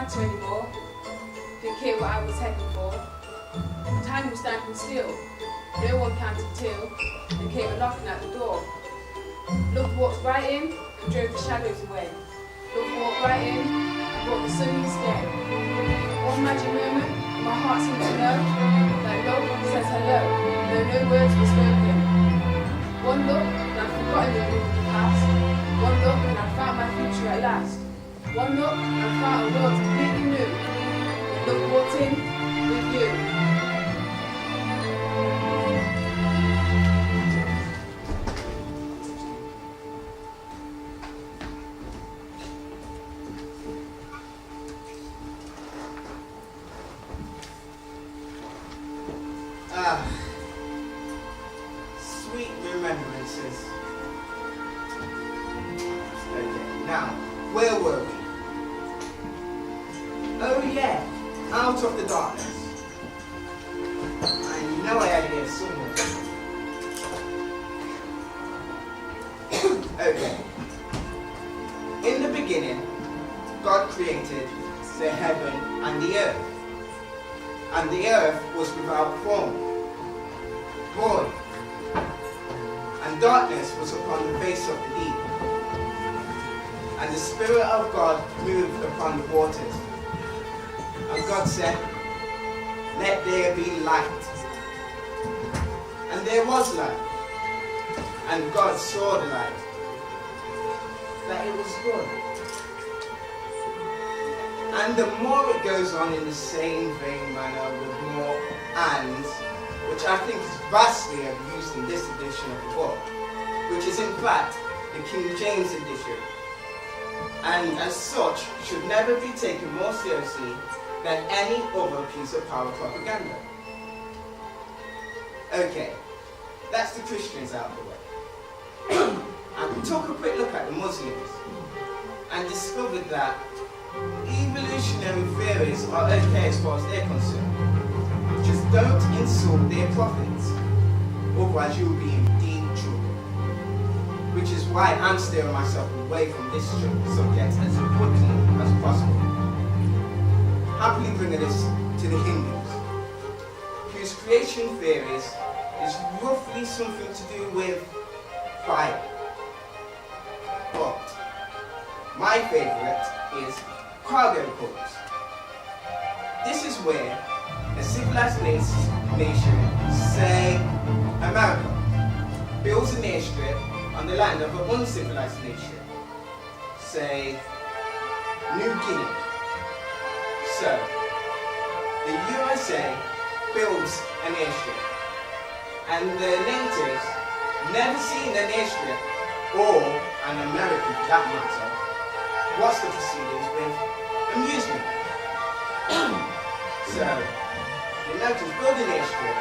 matter anymore. Didn't care what I was heading for. Time was standing still. No one counted till they came knocking at the door. Love walked right in and drove the shadows away. Love walked right in and brought the sun instead. One magic moment, and my heart seemed to know that love says hello, though no words were spoken. One look and I'd forgotten the look of the past. One look and I'd found my future at last. One look and I found a world completely new. Love walked in with you. Sweet remembrances. Okay, now, where were we? Oh yeah, out of the darkness. I know I had it here somewhere. Okay. In the beginning, God created the heaven and the earth. And the earth was without form, void, and darkness was upon the face of the deep. And the Spirit of God moved upon the waters. And God said, "Let there be light." And there was light. And God saw the light, that it was good. And the more it goes on in the same vein manner with more ands, which I think is vastly abused in this edition of the book, which is in fact the King James edition, and as such should never be taken more seriously than any other piece of power propaganda. Okay, that's the Christians out of the way. And we took a quick look at the Muslims and discovered that evolutionary theories are okay as far as they're concerned. Just don't insult their prophets, otherwise you'll be in deep trouble. Which is why I'm steering myself away from this subject as quickly as possible. Happily bringing this to the Hindus, whose creation theories is roughly something to do with fire. But my favourite is cargo cults. This is where a civilized nation, say America, builds an airstrip on the land of an uncivilized nation, say New Guinea. So, the USA builds an airstrip, and the natives never seen an airstrip, or an American for that matter, watch the proceedings with amusement. So, the Americans build an airstrip,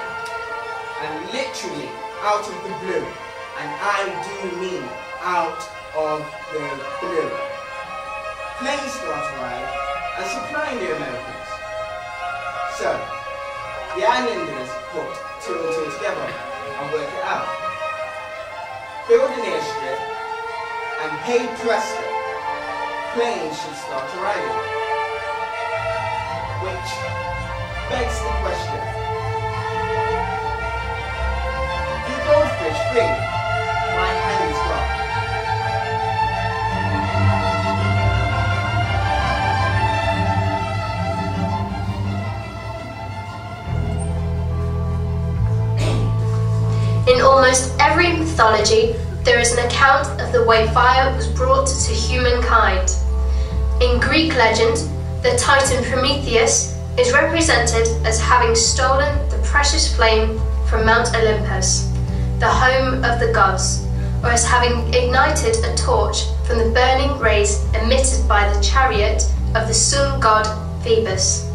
and literally out of the blue, and I do mean out of the blue, planes start to arrive and supplying the Americans. So, the islanders put two and two together and work it out. Build an airstrip, and hey presto, planes should start arriving. Which begs the question, do goldfish think my hand is gone? In almost every mythology, there is an account of the way fire was brought to humankind. In Greek legend, the Titan Prometheus is represented as having stolen the precious flame from Mount Olympus, the home of the gods, or as having ignited a torch from the burning rays emitted by the chariot of the sun god Phoebus.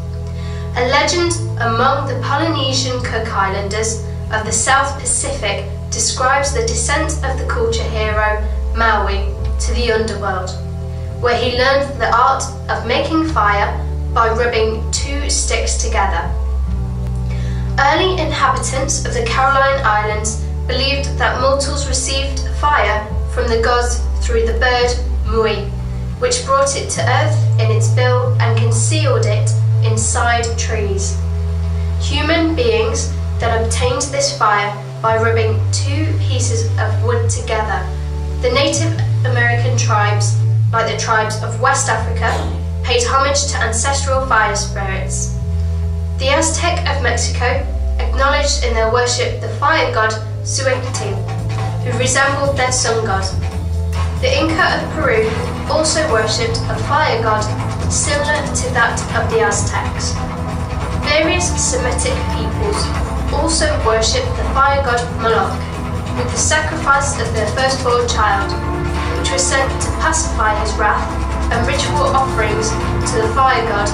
A legend among the Polynesian Cook Islanders of the South Pacific describes the descent of the culture hero Maui to the underworld, where he learned the art of making fire by rubbing two sticks together. Early inhabitants of the Caroline Islands believed that mortals received fire from the gods through the bird Mui, which brought it to earth in its bill and concealed it inside trees. Human beings then obtained this fire by rubbing two pieces of wood together. The Native American tribes, like the tribes of West Africa, paid homage to ancestral fire spirits. The Aztec of Mexico acknowledged in their worship the fire god Xuectli, who resembled their sun god. The Inca of Peru also worshipped a fire god similar to that of the Aztecs. Various Semitic peoples also worshipped the fire god Moloch, with the sacrifice of their firstborn child, which was sent to pacify his wrath, and ritual offerings to the fire god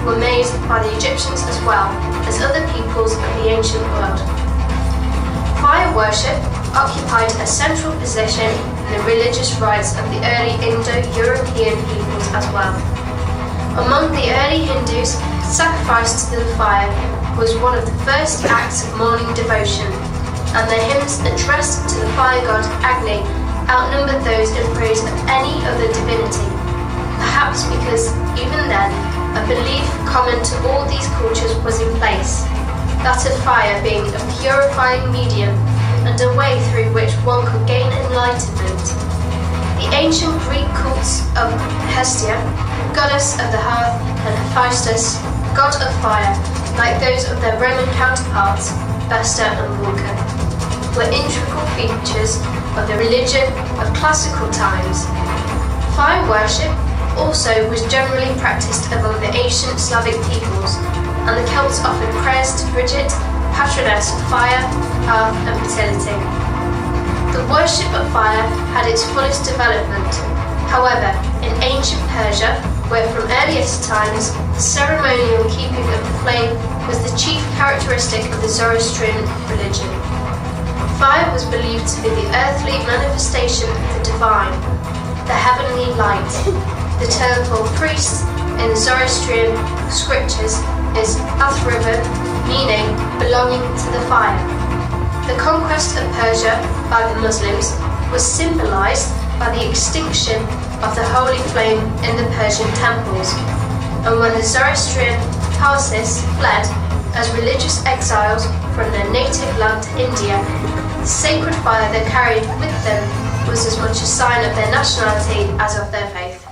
were made by the Egyptians as well as other peoples of the ancient world. Fire worship occupied a central position in the religious rites of the early Indo-European peoples as well. Among the early Hindus, sacrifice to the fire was one of the first acts of morning devotion, and their hymns addressed to the fire god Agni outnumbered those in praise of any other divinity, perhaps because even then a belief common to all these cultures was in place, that of fire being a purifying medium and a way through which one could gain enlightenment. The ancient Greek cults of Hestia, goddess of the hearth, and Hephaestus, god of fire, like those of their Roman counterparts, Vesta and Vulcan, were integral features of the religion of classical times. Fire worship also was generally practiced among the ancient Slavic peoples, and the Celts offered prayers to Bridget, patroness of fire, hearth, and fertility. The worship of fire had its fullest development, however, in ancient Persia, where from earliest times the ceremonial keeping of the flame was the chief characteristic of the Zoroastrian religion. Fire was believed to be the earthly manifestation of the divine, the heavenly light. The term for priest in the Zoroastrian scriptures is Athrivan, meaning belonging to the fire. The conquest of Persia by the Muslims was symbolized by the extinction of the holy flame in the Persian temples, and when the Zoroastrian Parsis fled as religious exiles from their native land to India, the sacred fire they carried with them was as much a sign of their nationality as of their faith.